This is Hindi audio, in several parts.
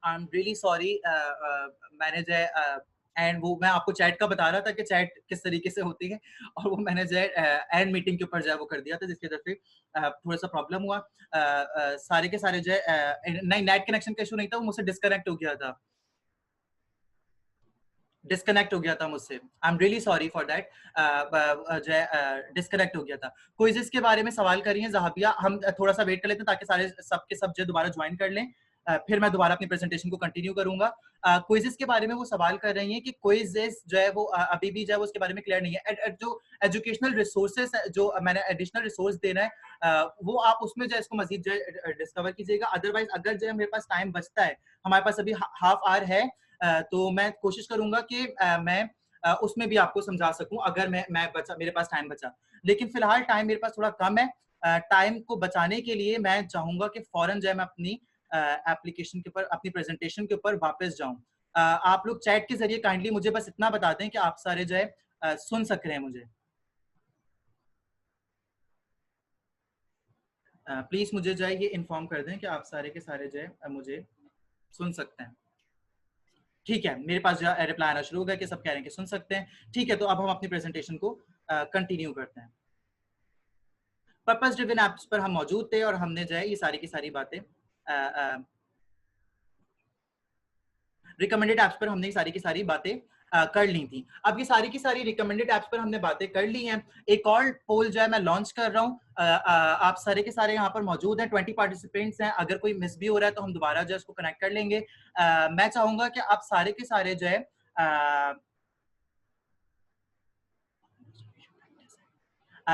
I am really sorry. मैंने जो है एंड वो मैं आपको चैट का बता रहा था कि चैट किस तरीके से होती है, और वो मैंने जो है एंड मीटिंग के ऊपर जो है वो कर दिया था, जिसकी वजह से थोड़ा-सा प्रॉब्लम हुआ। सारे के सारे जो है नहीं, नेट कनेक्शन का इश्यू नहीं था, वो मुझसे डिस्कनेक्ट हो गया था। डिस्कनेक्ट हो गया था मुझसे। I am really sorry for that. जो है डिस्कनेक्ट हो गया था। क्विज़ेस के बारे में सवाल कर रही हैं ज़हाबिया, हम थोड़ा-सा वेट कर लेते हैं ताकि सारे सब के सब जो है दोबारा जॉइन कर लें। फिर मैं दोबारा अपनी प्रेज़ेंटेशन को कंटिन्यू करूँगा। क्विज़ेस के बारे में वो सवाल कर रही हैं कि क्विज़ेस जो है वो अभी भी जो है वो उसके बारे में क्लियर नहीं है। जो एजुकेशनल रिसोर्सेज़ जो मैंने एडिशनल रिसोर्स देना है, वो आप उसमें जो है इसको मज़ीद जो है डिस्कवर कीजिएगा। अदरवाइज़ अगर जो है मेरे पास टाइम बचता है, हमारे पास अभी हाफ आवर है, तो मैं कोशिश करूँगा कि मैं उसमें भी आपको समझा सकूँ, अगर मैं बचा, मेरे पास टाइम बचा। लेकिन फिलहाल टाइम मेरे पास थोड़ा कम है। टाइम को बचाने के लिए मैं चाहूँगा कि फ़ौरन जो है मैं अपनी एप्लीकेशन के ऊपर, अपनी प्रेज़ेंटेशन के ऊपर वापस जाऊँ। आप लोग चैट के ज़रिए काइंडली मुझे बस इतना बता दें कि आप सारे जो है सुन सक रहे हैं मुझे। प्लीज़ मुझे जो है ये इन्फॉर्म कर दें कि आप सारे के सारे जो है मुझे सुन सकते हैं। ठीक है, मेरे पास जो है रिप्लाई आना शुरू हो गया कि सब कह रहे हैं कि सुन सकते हैं। ठीक है, तो अब हम अपनी प्रेज़ेंटेशन को कंटिन्यू करते हैं। पर्पस ड्रिवन ऐप्स पर हम मौजूद थे और हमने जो है ये सारी की सारी बातें रिकमेंडेड ऐप्स पर हमने सारी की सारी बातें कर ली थी। अब ये सारी की सारी रिकमेंडेड ऐप्स पर हमने बातें कर ली हैं। एक और पोल जो है मैं लॉन्च कर रहा हूँ। आप सारे के सारे यहाँ पर मौजूद हैं, 20 पार्टिसिपेंट्स हैं। अगर कोई मिस भी हो रहा है तो हम दोबारा जो है उसको कनेक्ट कर लेंगे। मैं चाहूँगा कि आप सारे के सारे जो है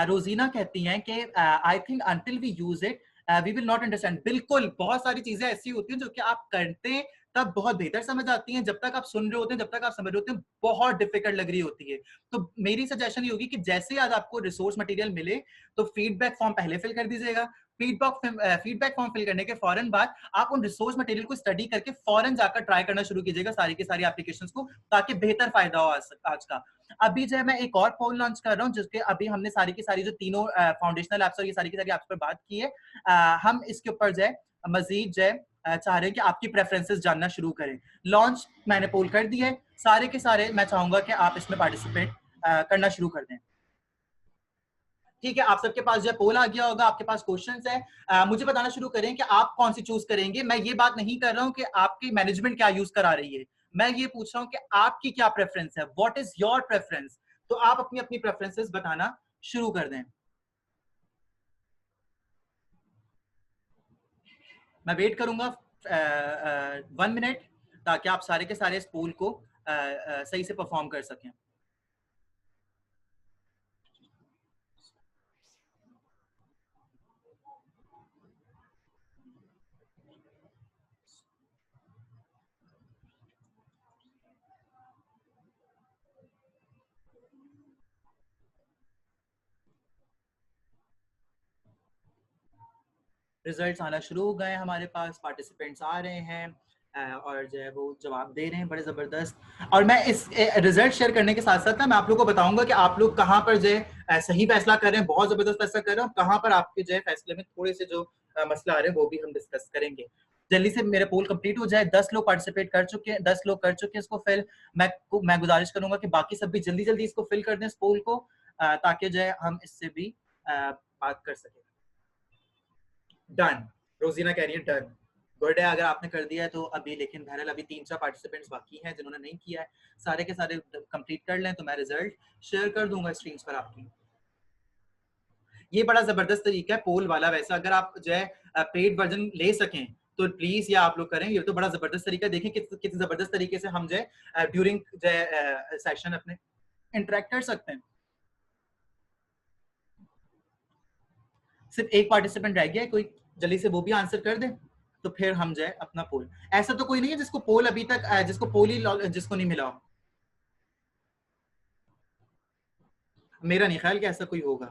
रोजीना कहती हैं कि I think until we use it we will not understand. बिल्कुल, बहुत सारी चीजें ऐसी होती हैं जो कि आप करते हैं तब बहुत बेहतर समझ आती हैं, जब तक आप सुन रहे होते हैं, जब तक आप समझ रहे होते हैं बहुत डिफिकल्ट लग रही होती है। तो मेरी सजेशन ये होगी कि जैसे ही आज आपको रिसोर्स मटेरियल मिले तो फीडबैक फॉर्म पहले फिल कर दीजिएगा। फीडबैक फॉर्म फिल करने के फौरन बाद आप उन रिसोर्स मटेरियल को स्टडी करके फौरन जाकर ट्राई करना शुरू कीजिएगा सारी की सारी एप्लीकेशंस को, ताकि बेहतर फायदा हो आज का। अभी जो है मैं एक और पोल लॉन्च कर रहा हूँ, जिसके अभी हमने सारी की सारी जो तीनों फाउंडेशनल एप्स और ये सारी की सारी एप्स पर बात की है। हम इसके ऊपर जो है मजीद जो है चाह रहे हैं कि आपकी प्रेफरेंसेस जानना शुरू करें। लॉन्च मैंने पोल कर दिया है, सारे के सारे मैं चाहूंगा कि आप इसमें पार्टिसिपेट करना शुरू कर दें। ठीक है, आप सबके पास जो है पोल आ गया होगा, आपके पास क्वेश्चंस है। मुझे बताना शुरू करें कि आप कौन सी चूज करेंगे। मैं ये बात नहीं कर रहा हूं कि आपकी मैनेजमेंट क्या यूज करा रही है, मैं ये पूछ रहा हूं कि आपकी क्या प्रेफरेंस है, व्हाट इज योर प्रेफरेंस। तो आप अपनी अपनी प्रेफरेंसेस बताना शुरू कर दें। मैं वेट करूंगा 1 मिनट, ताकि आप सारे के सारे इस पोल को सही से परफॉर्म कर सकें। रिजल्ट्स आना शुरू हो गए, हमारे पास पार्टिसिपेंट्स आ रहे हैं और जो है वो जवाब दे रहे हैं बड़े ज़बरदस्त। और मैं इस रिजल्ट शेयर करने के साथ साथ ना मैं आप लोग को बताऊंगा कि आप लोग कहाँ पर जो है सही फैसला कर रहे हैं, बहुत ज़बरदस्त फैसला कर रहे हैं, और कहाँ पर आपके जो है फैसले में थोड़े से जो मसला आ रहे हैं वो भी हम डिस्कस करेंगे। जल्दी से मेरे पोल कंप्लीट हो जाए। 10 लोग पार्टिसिपेट कर चुके हैं, 10 लोग कर चुके हैं इसको फिल। मैं गुजारिश करूंगा कि बाकी सब भी जल्दी जल्दी इसको फिल कर दें इस पोल को, ताकि जो है हम इससे भी बात कर सकें। डन, रोजीना कह रही है डन। गुड है अगर आपने कर दिया है तो अभी, लेकिन बहरहाल अभी 3-4 पार्टिसिपेंट्स बाकी हैं जिन्होंने नहीं किया है। सारे के सारे कंप्लीट कर लें तो मैं रिजल्ट शेयर कर दूंगा स्क्रीन पर आपकी। ये बड़ा जबरदस्त तरीका है पोल वाला। वैसे अगर आप जो है पेड वर्जन ले सकें तो प्लीज ये आप लोग करें। ये तो बड़ा जबरदस्त तरीका है। देखें कितनी जबरदस्त तरीके से हम जो है ड्यूरिंग जो है सेशन अपने इंटरेक्ट कर सकते हैं। सिर्फ एक पार्टिसिपेंट रह गया है, कोई जल्दी से वो भी आंसर कर दे तो फिर हम जाए अपना पोल। ऐसा तो कोई नहीं है जिसको पोल अभी तक जिसको पोल ही जिसको नहीं मिला हो। मेरा नहीं ख्याल कि ऐसा कोई होगा।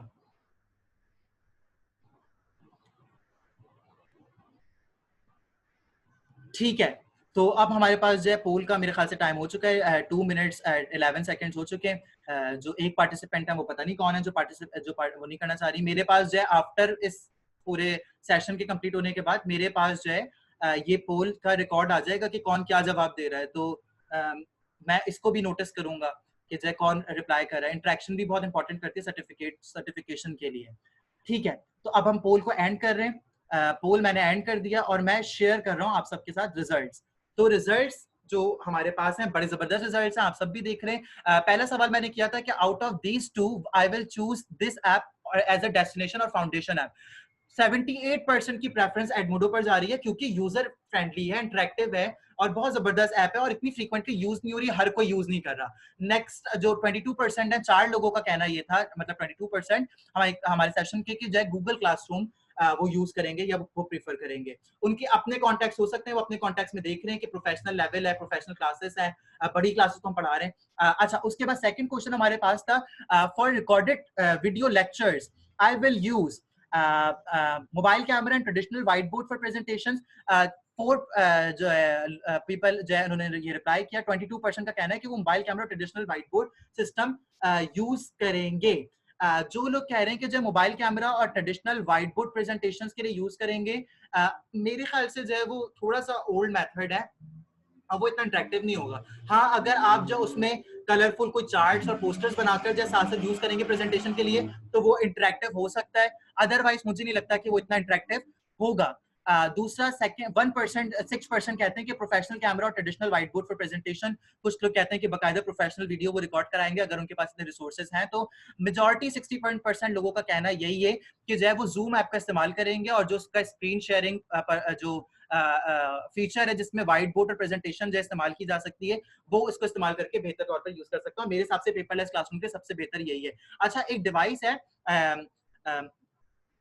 ठीक है, तो अब हमारे पास जो है पोल का मेरे ख्याल से टाइम हो चुका है। 2 मिनट्स 11 सेकेंड्स हो चुके हैं। जो एक पार्टिसिपेंट है वो पता नहीं कौन है, वो नहीं करना चाह रही। मेरे पास जो है आफ्टर इस पूरे सेशन के कंप्लीट होने के बाद मेरे पास जो है ये पोल का रिकॉर्ड आ जाएगा कि कौन क्या जवाब दे रहा है, तो मैं इसको भी नोटिस करूंगा कि जो कौन रिप्लाई कर रहा है। इंटरेक्शन भी बहुत इंपॉर्टेंट करती है सर्टिफिकेशन के लिए। ठीक है, तो अब हम पोल को एंड कर रहे हैं। पोल मैंने एंड कर दिया और मैं शेयर कर रहा हूँ आप सबके साथ रिजल्ट्स। तो रिजल्ट्स जो हमारे पास हैं बड़े जबरदस्त रिजल्ट्स हैं, आप सब भी देख रहे हैं। पहला सवाल मैंने किया था कि out of these two I will choose this app as a destination और फाउंडेशन ऐप। 78% की प्रेफरेंस एडमोडो पर जा रही है क्योंकि यूजर फ्रेंडली है, इंटरेक्टिव है और बहुत जबरदस्त ऐप है और इतनी फ्रीक्वेंटली यूज नहीं हो रही, हर कोई यूज नहीं कर रहा। नेक्स्ट जो 22% है, 4 लोगों का कहना ये था, मतलब 22% हमारे सेशन के कि जो गूगल क्लासरूम वो यूज करेंगे या वो प्रीफर करेंगे। उनके अपने कॉन्टेक्ट हो सकते हैं, वो अपने कॉन्टेक्ट में देख रहे हैं कि प्रोफेशनल लेवल है, प्रोफेशनल क्लासेस है, बड़ी क्लासेस को हम पढ़ा रहे हैं। अच्छा, उसके बाद सेकंड क्वेश्चन हमारे पास था, for recorded video lectures I will use mobile camera and traditional white board for presentation. Four जो है पीपल जो है उन्होंने ये रिप्लाई किया। 22% का कहना है कि वो mobile camera traditional white board system use करेंगे। जो लोग कह रहे हैं कि जो मोबाइल कैमरा और ट्रेडिशनल व्हाइट बोर्ड प्रेजेंटेशंस के लिए यूज करेंगे, मेरे ख्याल से जो है वो थोड़ा सा ओल्ड मेथड है, अब वो इतना इंटरेक्टिव नहीं होगा। हाँ, अगर आप जो उसमें कलरफुल कोई चार्ट्स और पोस्टर्स बनाकर जैसे साथ साथ यूज करेंगे प्रेजेंटेशन के लिए, तो वो इंटरेक्टिव हो सकता है। अदरवाइज मुझे नहीं लगता कि वो इतना इंटरेक्टिव होगा। दूसरा, सेकंड 1% 6% कहते हैं कि प्रोफेशनल कैमरा और traditional white board for presentation. कुछ लोग कहते हैं कि बकायदा प्रोफेशनल वीडियो वो रिकॉर्ड कराएंगे अगर उनके पास इतने रिसोर्सेज हैं। तो मेजॉरिटी 60% लोगों का कहना यही है कि जो है वो जूम ऐप का इस्तेमाल करेंगे और जो उसका स्क्रीन शेयरिंग जो फीचर है जिसमें व्हाइट बोर्ड और प्रेजेंटेशन जो इस्तेमाल की जा सकती है, वो इसको इस्तेमाल करके बेहतर तौर पर यूज कर सकता हूँ। मेरे हिसाब से पेपरलेस क्लासरूम के सबसे बेहतर यही है। अच्छा, एक डिवाइस है,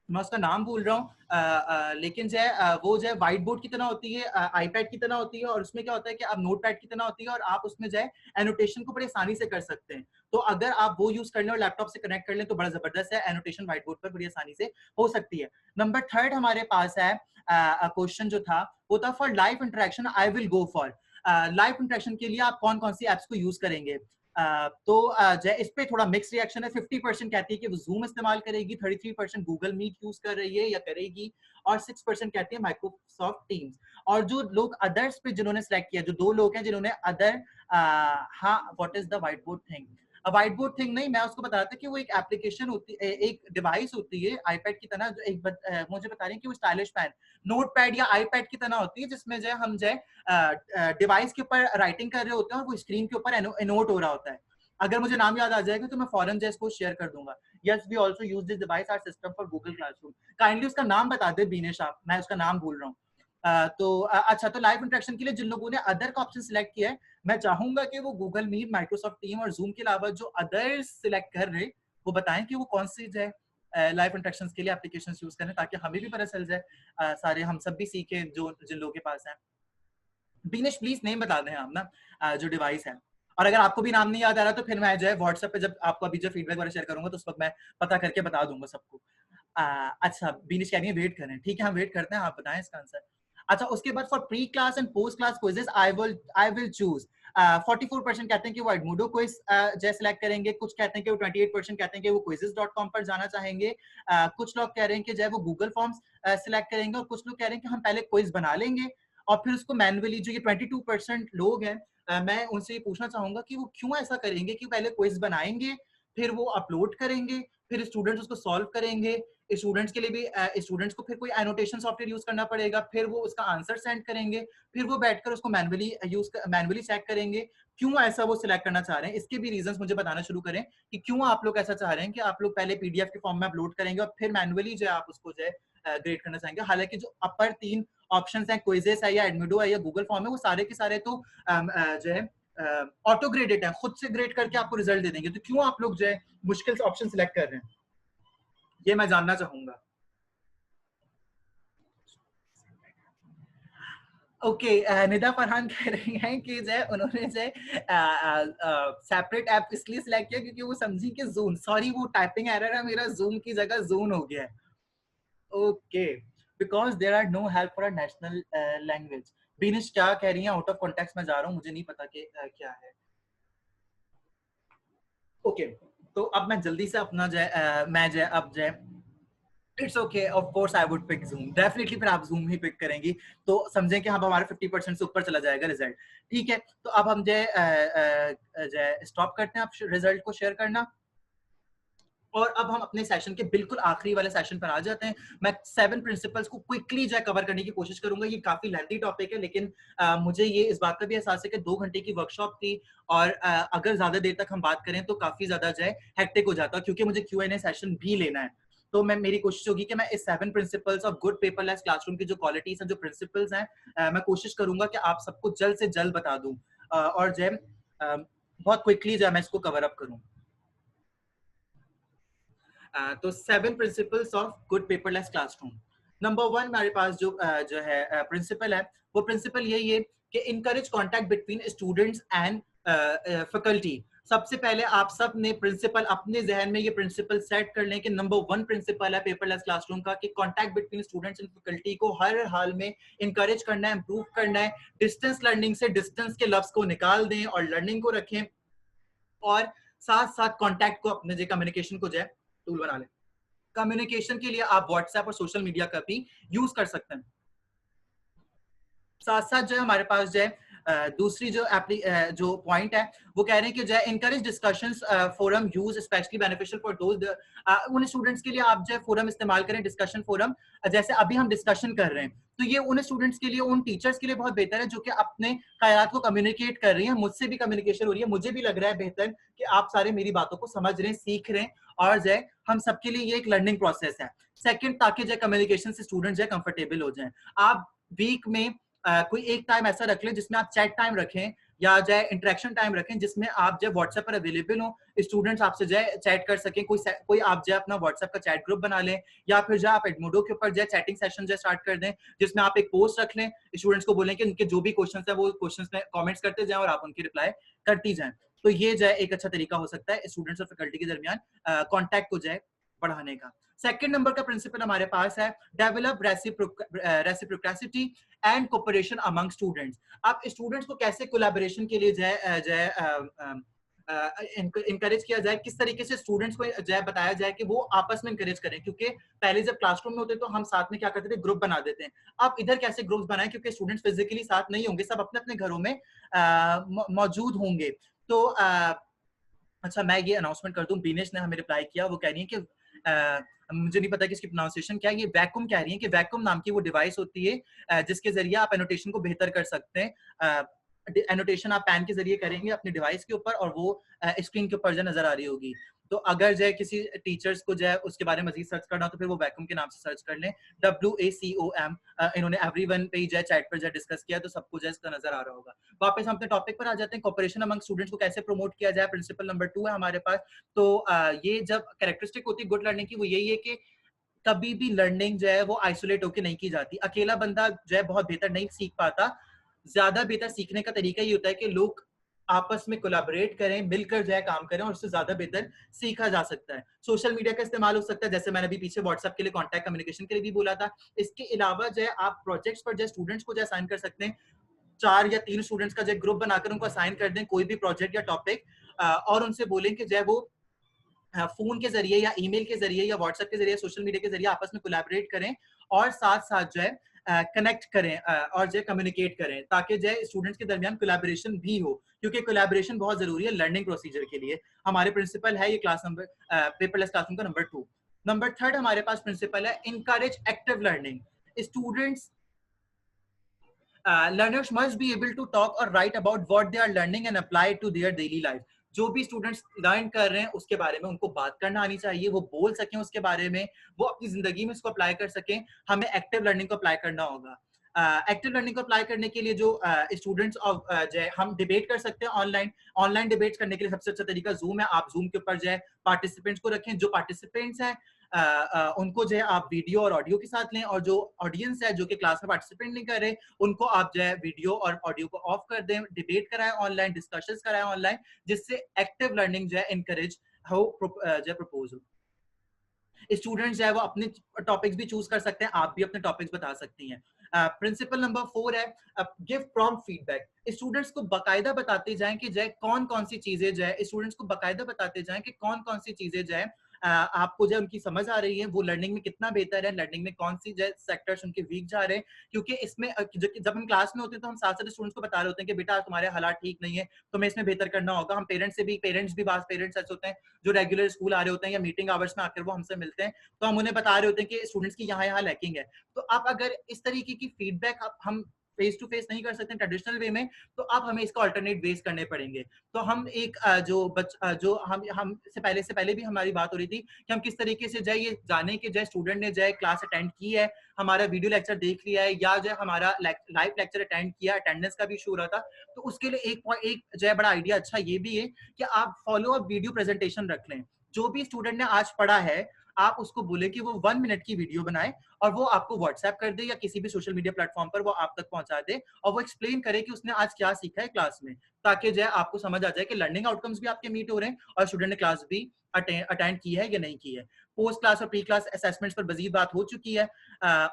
मैं उसका नाम भूल रहा हूँ, लेकिन जो है वो जो है व्हाइट बोर्ड की तरह होती है, आईपैड की तरह होती है, और उसमें क्या होता है कि आप नोटपैड की तरह होती है और आप उसमें जो है एनोटेशन को बड़ी आसानी से कर सकते हैं। तो अगर आप वो यूज कर लें और लैपटॉप से कनेक्ट कर लें तो बड़ा जबरदस्त है, एनोटेशन व्हाइट बोर्ड पर बड़ी आसानी से हो सकती है। नंबर थर्ड हमारे पास है, क्वेश्चन जो था वो था, for live interaction I will go for. Live interaction के लिए आप कौन कौन सी एप्स को यूज करेंगे? तो इस पे थोड़ा मिक्स रिएक्शन है। 50% कहती है कि वो जूम इस्तेमाल करेगी, 33% गूगल मीट यूज कर रही है या करेगी, और 6% कहती है माइक्रोसॉफ्ट टीम्स। और जो लोग अदर्स पे जिन्होंने सेलेक्ट किया, जो 2 लोग हैं जिन्होंने अदर, हाँ, what is the white board thing? White board thing नहीं, मैं उसको बता रहा था कि वो एक एप्लीकेशन होती है, एक डिवाइस होती है आईपैड की तरह, जो मुझे बता रही है कि वो स्टाइलिश पेन, नोटपैड या आईपैड की तरह होती है, जिसमें जो है हम जो है डिवाइस के ऊपर राइटिंग कर रहे होते हैं और वो स्क्रीन के ऊपर एनोट हो रहा होता है। अगर मुझे नाम याद आ जाएगा तो मैं फौरन जो इसको शेयर कर दूंगा। Yes, we also use this device our system for Google classroom. Kindly उसका नाम बता दे बीनेश आप, मैं उसका नाम भूल रहा हूँ। अच्छा, तो लाइव इंटरेक्शन के लिए जिन लोगों ने अदर का ऑप्शन सिलेक्ट किया है, मैं चाहूंगा कि वो गूगल मीट, माइक्रोसॉफ्ट टीम और जूम के अलावा जो अदर्स सिलेक्ट कर रहे, वो बताएं कि वो कौन सी जो है लाइव इंटरेक्शंस के लिए एप्लीकेशंस यूज करें, ताकि हमें भी पता चल जाए, सारे हम सब भी सीखे जो जिन लोगों के पास है। बीनेश प्लीज नेम बता दें आप ना, जो डिवाइस है। और अगर आपको भी नाम नहीं याद आ रहा तो फिर मैं जो है व्हाट्सएप पे जब आपको अभी जो फीडबैक वाला शेयर करूंगा तो उस वक्त मैं पता करके बता दूंगा सबको। अच्छा, बीनेश कह रही है वेट करें, ठीक है हम वेट करते हैं, आप बताएं इसका आंसर। अच्छा, उसके बाद for pre class and post class quizzes I will choose. 44% कहते हैं कि वो एडमोडो क्विज जो सिलेक्ट करेंगे, कुछ कहते हैं कि वो 28% कहते हैं कि वो quizzes.com पर जाना चाहेंगे, कुछ लोग कह रहे हैं कि जो है वो गूगल फॉर्म्स सिलेक्ट करेंगे, और कुछ लोग कह रहे हैं कि हम पहले क्विज बना लेंगे और फिर उसको मैन्युअली, जो ये 22% लोग हैं, मैं उनसे ये पूछना चाहूंगा कि वो क्यों ऐसा करेंगे कि पहले क्विज बनाएंगे, फिर वो अपलोड करेंगे, फिर स्टूडेंट्स उसको सॉल्व करेंगे, स्टूडेंट्स के लिए भी स्टूडेंट्स को फिर कोई एनोटेशन सॉफ्टवेयर यूज करना पड़ेगा, फिर वो उसका आंसर सेंड करेंगे, फिर वो बैठकर उसको मैन्युअली चेक करेंगे। क्यों ऐसा वो सिलेक्ट करना चाह रहे हैं, इसके भी रीजंस मुझे बताना शुरू करें कि क्यों आप लोग ऐसा चाह रहे हैं कि आप लोग पहले पीडीएफ के फॉर्म में अपलोड करेंगे और फिर मैन्युअली जो है आप उसको जो है ग्रेड करना चाहेंगे। हालांकि जो अपर 3 ऑप्शंस हैं, क्विजेस है या एडमिडो है या गूगल फॉर्म है, वो सारे के सारे तो जो है ऑटो ग्रेडेड है, खुद से ग्रेड करके आपको रिजल्ट दे देंगे। तो क्यों आप लोग जो है मुश्किल से ऑप्शन सिलेक्ट कर रहे हैं, ये मैं जानना चाहूंगा। ओके, निदा फरहान कह रही हैं कि जो है उन्होंने जो है सेपरेट ऐप इसलिए सिलेक्ट किया क्योंकि वो समझी कि जून, सॉरी वो टाइपिंग एरर है मेरा, जूम की जगह जून हो गया है। Okay, because there are no help for a national language. Binish क्या कह रही हैं? आउट ऑफ कॉन्टेक्स्ट में जा रहा हूँ, मुझे नहीं पता कि क्या है। ओके, तो अब मैं जल्दी से अपना जो है मैं जो है अब जो है it's okay, of course I would pick Zoom, definitely फिर आप जूम ही पिक करेंगी तो समझें कि अब हमारा 50% से ऊपर चला जाएगा रिजल्ट। ठीक है, तो अब हम जो स्टॉप करते हैं आप रिजल्ट को शेयर करना, और अब हम अपने सेशन के बिल्कुल आखिरी वाले सेशन पर आ जाते हैं। मैं 7 प्रिंसिपल्स को क्विकली जो है कवर करने की कोशिश करूंगा। ये काफी लेंथी टॉपिक है, लेकिन मुझे ये इस बात का भी एहसास है कि 2 घंटे की वर्कशॉप थी, और अगर ज्यादा देर तक हम बात करें तो काफी ज्यादा जो है हेक्टिक हो जाता है, क्योंकि मुझे Q&A सेशन भी लेना है। तो मेरी कोशिश होगी कि मैं इस 7 principles of good paperless classroom की जो क्वालिटीज हैं, जो प्रिंसिपल्स हैं, मैं कोशिश करूंगा कि आप सबको जल्द से जल्द बता दूं, और जो है बहुत क्विकली जो है मैं इसको कवर अप करूं। तो 7 principles of good paperless classroom. Number 1 हमारे पास जो है प्रिंसिपल है, वो प्रिंसिपल यही है कि encourage contact between students and faculty. सबसे पहले आप सब ने प्रिंसिपल अपने जहन में ये प्रिंसिपल सेट कर लें कि नंबर 1 प्रिंसिपल है पेपरलेस क्लासरूम का कि contact between students and faculty को हर हाल में इंकरेज करना है, इंप्रूव करना है। डिस्टेंस लर्निंग से डिस्टेंस के लफ्ज को निकाल दें और लर्निंग को रखें, और साथ साथ कांटेक्ट को अपने जो कम्युनिकेशन को जो है टूल बना लें। कम्युनिकेशन के लिए आप व्हाट्सएप और सोशल मीडिया का भी यूज कर सकते हैं। साथ साथ जो है हमारे पास जो है दूसरी जो पॉइंट है, वो कह रहे हैं कि जो है encourage discussions forum use specially beneficial for those उन स्टूडेंट्स के लिए आप जो है फोरम इस्तेमाल करें, डिस्कशन फोरम, जैसे अभी हम डिस्कशन कर रहे हैं, तो ये उन स्टूडेंट्स के लिए, उन टीचर्स के लिए बहुत बेहतर है जो कि अपने ख्यालात को कम्युनिकेट कर रही है। मुझसे भी कम्युनिकेशन हो रही है, मुझे भी लग रहा है बेहतर कि आप सारे मेरी बातों को समझ रहे हैं, सीख रहे हैं, और जो है हम सबके लिए ये एक लर्निंग प्रोसेस है। सेकंड, ताकि जो कम्युनिकेशन से स्टूडेंट जो है कंफर्टेबल हो जाए। आप वीक में कोई एक टाइम ऐसा रख लें जिसमें आप चैट टाइम रखें, या जो है इंटरेक्शन टाइम रखें, जिसमें आप जब व्हाट्सएप पर अवेलेबल हो, स्टूडेंट्स आपसे जो है चैट कर सकें। कोई आप जो है अपना व्हाट्सएप का चैट ग्रुप बना लें, या फिर जो आप एडमोडो के ऊपर जो है चैटिंग सेशन जो स्टार्ट कर दें, जिसमें आप एक पोस्ट रख लें, स्टूडेंट्स को बोलें कि उनके जो भी क्वेश्चन है वो क्वेश्चन में कॉमेंट्स करते जाएं और आप उनकी रिप्लाई करती जाएं। तो ये जो है एक अच्छा तरीका हो सकता है स्टूडेंट्स और फैकल्टी के दरमियान कॉन्टैक्ट को जो है बढ़ाने का। सेकंड नंबर का प्रिंसिपल हमारे पास है develop reciprocity and cooperation among students. आप स्टूडेंट्स को कैसे कोलैबोरेशन के लिए इंकरेज किया जाए, किस तरीके से स्टूडेंट्स को जो है बताया जाए कि वो आपस में इंकरेज करें, क्योंकि पहले जब क्लासरूम में होते तो हम साथ में क्या करते थे, ग्रुप बना देते हैं। आप इधर कैसे ग्रुप्स बनाएं, क्योंकि स्टूडेंट्स फिजिकली साथ नहीं होंगे, सब अपने अपने घरों में मौजूद होंगे। तो अच्छा, मैं ये अनाउंसमेंट कर दूं, बीनेश ने हमें रिप्लाई किया, वो कह रही है कि मुझे नहीं पता कि इसकी प्रोनाउंसिएशन क्या है, ये वैक्यूम कह रही है कि वैक्यूम नाम की वो डिवाइस होती है जिसके जरिए आप एनोटेशन को बेहतर कर सकते हैं। एनोटेशन आप पेन के जरिए करेंगे अपने डिवाइस के ऊपर, और वो स्क्रीन के ऊपर जो नजर आ रही होगी। तो अगर जो है किसी टीचर्स को जो है उसके बारे में मजीद सर्च करना हो तो फिर वो वैक्यूम के नाम से सर्च कर लें, WACOM। इन्होंने एवरीवन पे जो है चैट पर जो डिस्कस किया, तो सबको जो है इसका नजर आ रहा होगा। वापस हम अपने टॉपिक पर आ जाते हैं, कोऑपरेशन अमंग स्टूडेंट्स को कैसे प्रमोट किया जाए। प्रिंसिपल नंबर 2 है हमारे पास। तो ये जब कैरेक्टरिस्टिक होती है गुड लर्निंग की, वो यही है कि कभी भी लर्निंग जो है वो आइसोलेट होकर नहीं की जाती। अकेला बंदा जो है बहुत बेहतर नहीं सीख पाता। ज्यादा बेहतर सीखने का तरीका ये होता है कि लोग आपस में कोलैबोरेट करें, मिलकर जो है काम करें, और उससे ज्यादा बेहतर सीखा जा सकता है। सोशल मीडिया का इस्तेमाल हो सकता है, जैसे मैंने अभी पीछे व्हाट्सएप के लिए कॉन्टैक्ट कम्युनिकेशन के लिए भी बोला था। इसके अलावा जो है आप प्रोजेक्ट्स पर जो है स्टूडेंट्स को जो असाइन कर सकते हैं। 4 या 3 स्टूडेंट्स का जो ग्रुप बनाकर उनको असाइन कर दें कोई भी प्रोजेक्ट या टॉपिक, और उनसे बोलें कि जो है वो फोन के जरिए या ईमेल के जरिए या व्हाट्सएप के जरिए, सोशल मीडिया के जरिए आपस में कोलैबोरेट करें, और साथ साथ जो है कनेक्ट करें और जो है कम्युनिकेट करें, ताकि जो है स्टूडेंट्स के दरमियान कोलैबोरेशन भी हो, क्योंकि कोलैबोरेशन बहुत जरूरी है लर्निंग प्रोसीजर के लिए। हमारे प्रिंसिपल है ये क्लास नंबर पेपरलेस क्लासरूम का नंबर 2। नंबर 3 हमारे पास प्रिंसिपल है encourage active learning. Students learners must be able to talk or write about what they are learning and apply it to their daily life. जो भी स्टूडेंट्स लर्न कर रहे हैं उसके बारे में उनको बात करना आनी चाहिए, वो बोल सकें उसके बारे में, वो अपनी जिंदगी में उसको अप्लाई कर सकें। हमें एक्टिव लर्निंग को अप्लाई करना होगा। एक्टिव लर्निंग को अप्लाई करने के लिए जो स्टूडेंट्स जो है हम डिबेट कर सकते हैं ऑनलाइन डिबेट करने के लिए सबसे अच्छा तरीका जूम है। आप जूम के ऊपर जो है पार्टिसिपेंट्स को रखें, जो पार्टिसिपेंट्स हैं उनको जो है आप वीडियो और ऑडियो के साथ लें, और जो ऑडियंस है जो कि क्लास में पार्टिसिपेंट नहीं कर रहे उनको आप जो है वीडियो और ऑडियो को ऑफ कर दें। डिबेट कराएं ऑनलाइन, डिस्कशंस कराएं ऑनलाइन, जिससे एक्टिव लर्निंग जो है इनकरेज हो, जो है प्रपोज हो। स्टूडेंट्स जो है वो अपने टॉपिक्स भी चूज कर सकते हैं, आप भी अपने टॉपिक्स बता सकती हैं। प्रिंसिपल नंबर 4 है गिव प्रॉम्प्ट फीडबैक। स्टूडेंट्स को बकायदा बताते जाएं कि जो है कौन कौन सी चीजें जो है, स्टूडेंट्स को बकायदा बताते जाएं कि कौन कौन सी चीजें जो है आपको जो उनकी समझ आ रही है, वो लर्निंग में कितना बेहतर है, लर्निंग में कौन सी जो सेक्टर्स उनके वीक जा रहे हैं। क्योंकि इसमें जब हम क्लास में होते हैं तो हम साथ साथ स्टूडेंट्स को बता रहे होते हैं कि बेटा तुम्हारे हालात ठीक नहीं है, तुम्हें इसमें बेहतर करना होगा। हम पेरेंट्स भी बात पेरेंट्स ऐसे होते हैं जो रेगुलर स्कूल आ रहे होते हैं या मीटिंग आवर्स में आकर वो हमसे मिलते हैं, तो हम उन्हें बता रहे होते हैं कि स्टूडेंट्स की यहाँ यहाँ लैकिंग है। तो आप अगर इस तरीके की फीडबैक हम फेस टू फेस नहीं कर सकते ट्रेडिशनल वे में, तो अब हमें इसका अल्टरनेट वेज करने पड़ेंगे। तो हम एक जो हम से पहले भी हमारी बात हो रही थी कि हम किस तरीके से जाए ये जाने के जाए स्टूडेंट ने जाए क्लास अटेंड की है, हमारा वीडियो लेक्चर देख लिया है, या जो हमारा लाइव लेक्चर अटेंड किया, अटेंडेंस का भी इशू हो रहा था। तो उसके लिए एक जो है बड़ा आइडिया अच्छा ये भी है कि आप फॉलो अप वीडियो प्रेजेंटेशन रख लें। जो भी स्टूडेंट ने आज पढ़ा है, आप उसको बोले कि वो 1 मिनट की वीडियो बनाए और वो आपको व्हाट्सएप कर दे या किसी भी सोशल मीडिया प्लेटफॉर्म पर वो आप तक पहुंचा दे, और वो एक्सप्लेन करे कि उसने आज क्या सीखा है क्लास में, ताकि जो है आपको समझ आ जाए कि लर्निंग आउटकम्स भी आपके मीट हो रहे हैं और स्टूडेंट ने क्लास भी अटेंड की है या नहीं की है। पोस्ट क्लास और प्री क्लास असेसमेंट्स पर मजीद बात हो चुकी है।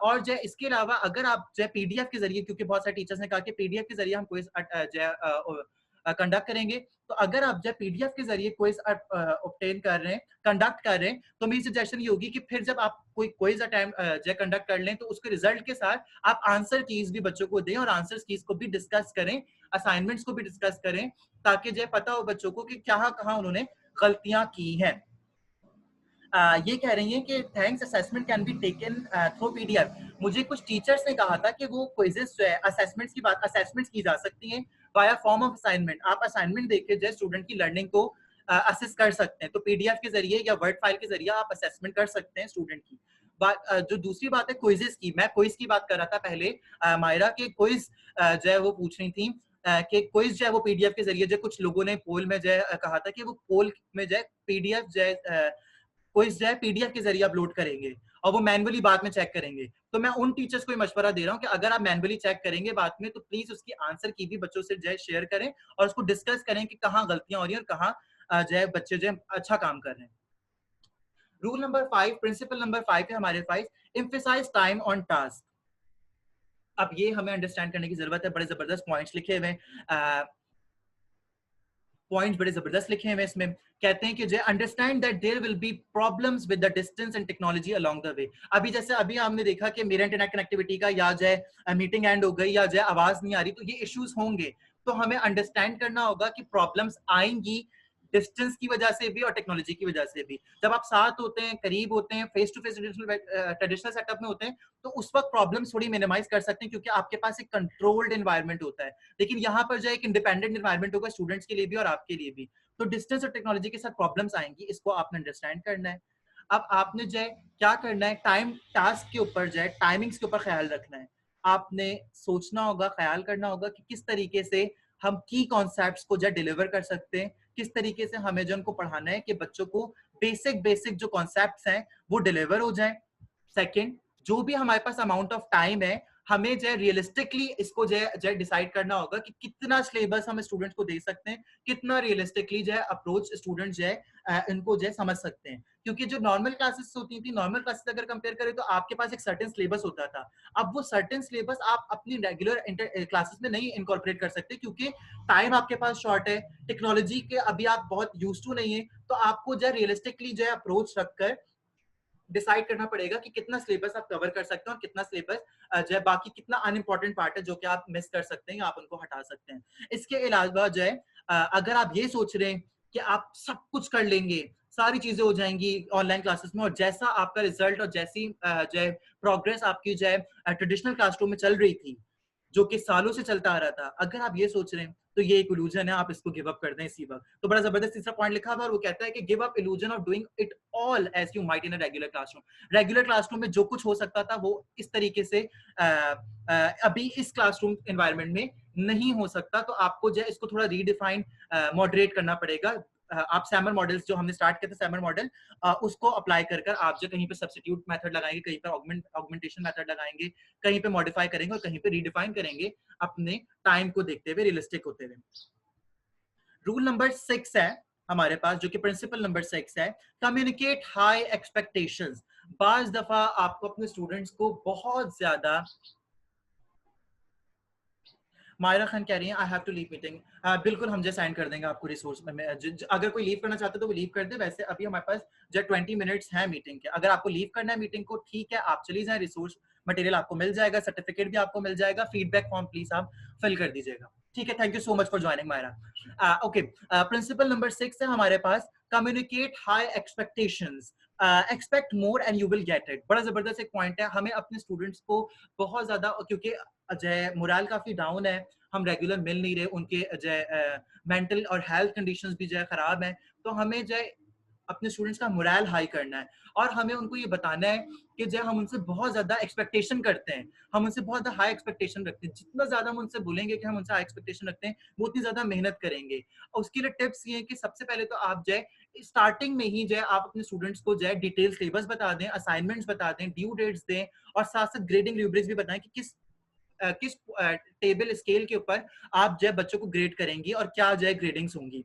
और जो इसके अलावा अगर आप जो पीडीएफ के जरिए, क्योंकि बहुत सारे टीचर्स ने कहा कि पीडीएफ के जरिए हम क्विज जो कंडक्ट करेंगे, तो अगर आप जब पीडीएफ के जरिए क्विज ऑब्टेन कर रहे हैं, कंडक्ट कर रहे हैं, तो मेरी सजेशन ये होगी कि फिर जब आप कोई क्विज जो कंडक्ट कर लें, तो उसके रिजल्ट के साथ आप आंसर कीज भी बच्चों को दें और आंसर कीज को भी डिस्कस करें, असाइनमेंट्स को भी डिस्कस करें, ताकि जो पता हो बच्चों को कि कहाँ उन्होंने गलतियां की हैं। ये कह रही हैं कि thanks assessment can be taken through PDF. मुझे कुछ टीचर्स ने कहा था कि वो क्विजेस जो है असेसमेंट्स की जा सकती हैं वाया फॉर्म ऑफ असाइनमेंट। आप असाइनमेंट देके जो स्टूडेंट की लर्निंग को असेस कर सकते हैं, तो पीडीएफ के जरिए या वर्ड फाइल के जरिए आप असेसमेंट कर सकते हैं स्टूडेंट की। जो दूसरी बात है क्विजेस की, मैं क्विज की बात कर रहा था पहले, मायरा के क्विज जो है वो पूछ रही थी कि क्विज जो है वो पीडीएफ के जरिए, जो कुछ लोगों ने पोल में जो है कहा था कि वो पोल में जो है पीडीएफ जो है क्विज जो है पीडीएफ के जरिए अपलोड करेंगे और वो मैनुअली बाद में चेक करेंगे। तो मैं उन टीचर्स को मशवरा दे रहा हूँ कि अगर आप मैनुअली चेक करेंगे बाद में, तो प्लीज उसकी आंसर की भी बच्चों से जो है शेयर करें और उसको डिस्कस करें कि कहाँ गलतियां हो रही हैं और कहाँ जो है बच्चे जो है अच्छा काम कर रहे हैं। रूल नंबर 5, प्रिंसिपल नंबर 5 है हमारे पास, एम्फेसाइज टाइम ऑन टास्क। अब ये हमें अंडरस्टैंड करने की जरूरत है। बड़े जबरदस्त पॉइंट्स लिखे हुए पॉइंट्स बड़े जबरदस्त लिखे हैं इसमें। कहते हैं कि जो understand that there will be problems with the distance and technology along the way. अभी जैसे अभी हमने देखा कि मेरा इंटरनेट कनेक्टिविटी का या जो मीटिंग एंड हो गई या जो आवाज नहीं आ रही, तो ये इश्यूज होंगे। तो हमें अंडरस्टैंड करना होगा कि प्रॉब्लम्स आएंगी डिस्टेंस की वजह से भी और टेक्नोलॉजी की वजह से भी। जब आप साथ होते हैं, करीब होते हैं, face to face traditional setup में होते हैं, तो उस वक्त प्रॉब्लम्स थोड़ी मिनिमाइज कर सकते हैं क्योंकि आपके पास एक कंट्रोल्ड एनवायरनमेंट होता है। लेकिन यहाँ पर जो एक इंडिपेंडेंट एनवायरनमेंट होगा स्टूडेंट्स के लिए भी और आपके लिए भी, तो डिस्टेंस और टेक्नोलॉजी के साथ प्रॉब्लम्स आएंगी, इसको आपने अंडरस्टैंड करना है। अब आपने जो है क्या करना है, टाइम टास्क के ऊपर जो है टाइमिंग्स के ऊपर ख्याल रखना है। आपने सोचना होगा, ख्याल करना होगा कि किस तरीके से हम की कॉन्सेप्ट्स को जो डिलीवर कर सकते हैं, किस तरीके से हमें जो उनको पढ़ाना है कि बच्चों को बेसिक जो कॉन्सेप्ट्स हैं वो डिलीवर हो जाए। सेकंड, जो भी हमारे पास अमाउंट ऑफ टाइम है, हमें जो है रियलिस्टिकली इसको जो है डिसाइड करना होगा कि कितना सिलेबस हम स्टूडेंट्स को दे सकते हैं, कितना रियलिस्टिकली जो है अप्रोच स्टूडेंट जो है इनको जो है समझ सकते हैं। क्योंकि जो नॉर्मल क्लासेस होती थी, नॉर्मल क्लासेस अगर कंपेयर करें तो आपके पास एक सर्टेन सिलेबस होता था। अब वो सर्टेन सिलेबस आप अपनी रेगुलर क्लासेस में नहीं इनकॉर्पोरेट कर सकते क्योंकि टाइम आपके पास शॉर्ट है, टेक्नोलॉजी के अभी आप बहुत यूज टू नहीं है। तो आपको जो है रियलिस्टिकली जो है अप्रोच रखकर डिसाइड करना पड़ेगा कि कितना सिलेबस आप कवर कर सकते हैं और कितना सिलेबस जो है बाकी कितना अनइम्पोर्टेंट पार्ट है जो कि आप मिस कर सकते हैं या आप उनको हटा सकते हैं। इसके अलावा जो है अगर आप ये सोच रहे हैं कि आप सब कुछ कर लेंगे, सारी चीजें हो जाएंगी ऑनलाइन क्लासेस में, और जैसा आपका रिजल्ट और जैसी जो है प्रोग्रेस आपकी जो है ट्रेडिशनल क्लासरूम में चल रही थी, जो कि सालों से चलता आ रहा था, अगर आप ये सोच रहे हैं तो ये एक इल्यूजन है, आप इसको गिव अप कर दें इसी वक्त। तो बड़ा जबरदस्त तीसरा पॉइंट लिखा हुआ है और वो कहता है कि give up illusion of doing it all as you might in a regular classroom. Regular classroom में जो कुछ हो सकता था वो इस तरीके से अभी इस क्लासरूम एनवायरनमेंट में नहीं हो सकता। तो आपको जो है इसको थोड़ा रीडिफाइन मॉडरेट करना पड़ेगा। आप सैमर मॉडल्स जो हमने स्टार्ट किया था, सैमर मॉडल, उसको अप्लाई कर कर आप जो कहीं पे सब्स्टिट्यूट मेथड लगाएंगे, कहीं पे ऑगमेंटेशन मेथड लगाएंगे, कहीं पे मॉडिफाई करेंगे और कहीं पे रीडिफाइन करेंगे अपने टाइम को देखते हुए, रियलिस्टिक होते हुए। रूल नंबर 6 है हमारे पास, जो कि प्रिंसिपल नंबर 6 है, कम्युनिकेट हाई एक्सपेक्टेशंस। बाज दफा आपको अपने स्टूडेंट्स को बहुत ज्यादा मायरा खान कह रही हैं I have to leave meeting. बिल्कुल हम जो साइन कर देंगे आपको रिसोर्स में, अगर कोई लीव करना चाहते तो वो लीव कर दे। वैसे अभी हमारे पास जो 20 मिनट्स हैं मीटिंग के, अगर आपको लीव करना है मीटिंग को ठीक है, आप चली जाए, रिसोर्स मटेरियल आपको मिल जाएगा, सर्टिफिकेट भी आपको मिल जाएगा, फीडबैक फॉर्म प्लीज आप फिल कर दीजिएगा। ठीक है, thank you so much for joining Maira. Okay, principle number 6 है हमारे पास, communicate high expectations, expect more and you will get it. बड़ा जबरदस्त एक पॉइंट है, हमें अपने स्टूडेंट्स को बहुत ज्यादा, क्योंकि जय मोरल काफी डाउन है, हम रेगुलर मिल नहीं रहे, उनके जय मेंटल और हेल्थ कंडीशंस भी जय खराब है, तो हमें जय अपने स्टूडेंट्स का मोरल हाई करना है और हमें उनको ये बताना है कि जय हम उनसे बहुत ज्यादा एक्सपेक्टेशन करते हैं, हम उनसे बहुत ज्यादा हाई एक्सपेक्टेशन रखते हैं। जितना ज्यादा हम उनसे बोलेंगे कि हम उनसे हाई एक्सपेक्टेशन रखते हैं, वो उतनी ज्यादा मेहनत करेंगे। और उसके लिए टिप्स ये है कि सबसे पहले तो आप जय स्टार्टिंग में ही जय आप अपने स्टूडेंट्स को जय डिटेल सिलेबस बता दें, असाइनमेंट्स बता दें, ड्यू डेट्स दें, और साथ साथ ग्रेडिंग रूब्रिक्स भी बताएं कि किस टेबल स्केल के ऊपर आप जो बच्चों को ग्रेड करेंगी और क्या जो ग्रेडिंग्स होंगी।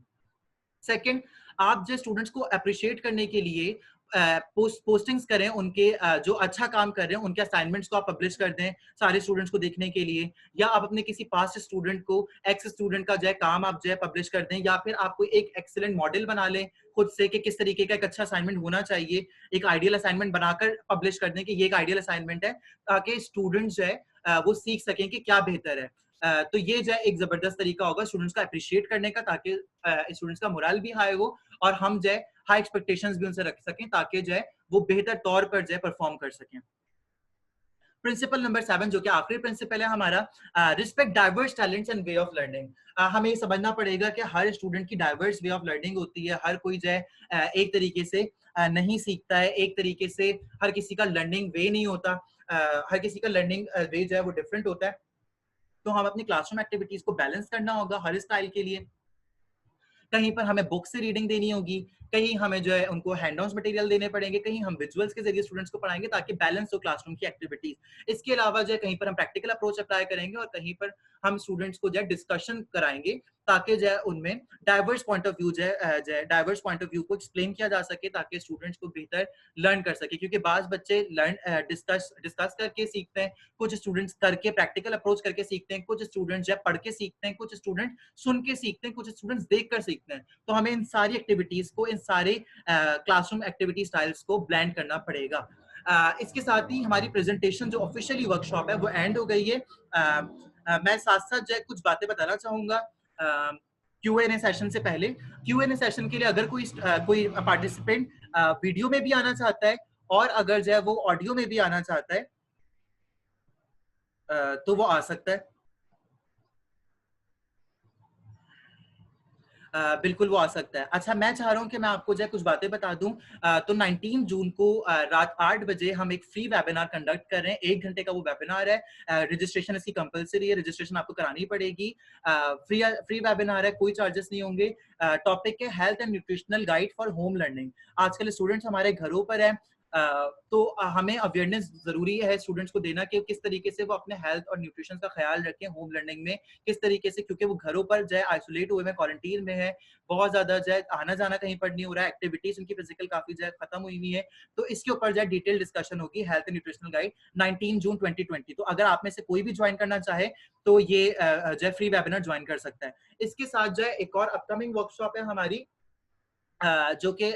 सेकंड, आप जो स्टूडेंट्स को अप्रिशिएट करने के लिए पोस्टिंग्स करें, उनके जो अच्छा काम कर रहे हैं उनके असाइनमेंट्स को आप पब्लिश कर दें सारे स्टूडेंट्स को देखने के लिए, या आप अपने किसी पास्ट स्टूडेंट को, एक्स स्टूडेंट का जो काम आप जो पब्लिश कर दें, या फिर आप कोई एक एक्सीलेंट मॉडल बना लें खुद से कि किस तरीके का एक अच्छा असाइनमेंट होना चाहिए, एक आइडियल असाइनमेंट बनाकर पब्लिश कर दें कि ये एक आइडियल असाइनमेंट है, ताकि स्टूडेंट्स जो है वो सीख सकें कि क्या बेहतर है। तो ये जो है एक जबरदस्त तरीका होगा स्टूडेंट्स का अप्रिशिएट करने का, ताकि स्टूडेंट्स का मोरल भी हाई हो और हम जो है हाई एक्सपेक्टेशंस भी उनसे रख सकें, ताकि जो है वो बेहतर तौर पर जो है परफॉर्म कर सकें। प्रिंसिपल नंबर 7 जो कि आखिरी प्रिंसिपल है हमारा, respect diverse talents and way of learning. हमें ये समझना पड़ेगा कि हर स्टूडेंट की डाइवर्स वे ऑफ लर्निंग होती है, हर कोई जो है एक तरीके से नहीं सीखता है, एक तरीके से हर किसी का लर्निंग वे नहीं होता, हर किसी का लर्निंग वे जो है वो डिफरेंट होता है। तो हम अपनी क्लासरूम एक्टिविटीज को बैलेंस करना होगा हर स्टाइल के लिए। कहीं पर हमें बुक से रीडिंग देनी होगी, कहीं हमें जो है उनको हैंड ऑन मटेरियल देने पड़ेंगे, कहीं हम विजुअल्स के जरिए स्टूडेंट्स को पढ़ाएंगे ताकि बैलेंस हो क्लासरूम की एक्टिविटीज। इसके अलावा जो है कहीं पर हम प्रैक्टिकल अप्रोच अप्लाई करेंगे और कहीं पर हम स्टूडेंट्स को जो है डिस्कशन कराएंगे, ताकि जो है उनमें डाइवर्स पॉइंट ऑफ व्यू जो है डाइवर्स पॉइंट ऑफ व्यू को एक्सप्लेन किया जा सके, ताकि स्टूडेंट्स को बेहतर लर्न कर सके। क्योंकि बाज बच्चे लर्न डिस्कस करके सीखते हैं, कुछ स्टूडेंट्स करके प्रैक्टिकल अप्रोच करके सीखते हैं, कुछ स्टूडेंट्स जो है पढ़ के सीखते हैं, कुछ स्टूडेंट सुन के सीखते हैं, कुछ स्टूडेंट्स देख कर सीखते हैं। तो हमें इन सारी एक्टिविटीज को, इन सारे क्लासरूम एक्टिविटी स्टाइल्स को ब्लेंड करना पड़ेगा। इसके साथ ही हमारी प्रेजेंटेशन जो ऑफिशियली वर्कशॉप है वो एंड हो गई है। मैं साथ साथ जो है कुछ बातें बताना चाहूंगा Q&A सेशन से पहले। Q&A सेशन के लिए अगर कोई पार्टिसिपेंट वीडियो में भी आना चाहता है और अगर जो है वो ऑडियो में भी आना चाहता है तो वो आ सकता है। बिल्कुल वो आ सकता है। अच्छा, मैं चाह रहा हूँ कि मैं आपको जो है कुछ बातें बता दूं। तो 19 जून को रात 8 बजे हम एक फ्री वेबिनार कंडक्ट कर रहे हैं, 1 घंटे का वो वेबिनार है। रजिस्ट्रेशन इसकी कंपलसरी है, रजिस्ट्रेशन आपको करानी पड़ेगी। फ्री वेबिनार है, कोई चार्जेस नहीं होंगे। टॉपिक है health and nutritional guide for home learning. आजकल स्टूडेंट्स हमारे घरों पर है, तो हमें अवेयरनेस जरूरी है स्टूडेंट्स को देना कि किस तरीके से वो अपने हेल्थ और न्यूट्रिशन का ख्याल रखें होम लर्निंग में, किस तरीके से, क्योंकि वो घरों पर जो है आइसोलेट हुए में, क्वारंटीन में है, बहुत ज्यादा जो है आना जाना कहीं पर नहीं हो रहा है, एक्टिविटीज उनकी फिजिकल काफी जो है खत्म हुई हुई है। तो इसके ऊपर जो है डिटेल डिस्कशन होगी, हेल्थ एंड न्यूट्रिशनल गाइड, 19 जून 2020। तो अगर आप में से कोई भी ज्वाइन करना चाहे तो ये जो है फ्री वेबिनार ज्वाइन कर सकता है। इसके साथ जो है एक और अपकमिंग वर्कशॉप है हमारी, जो कि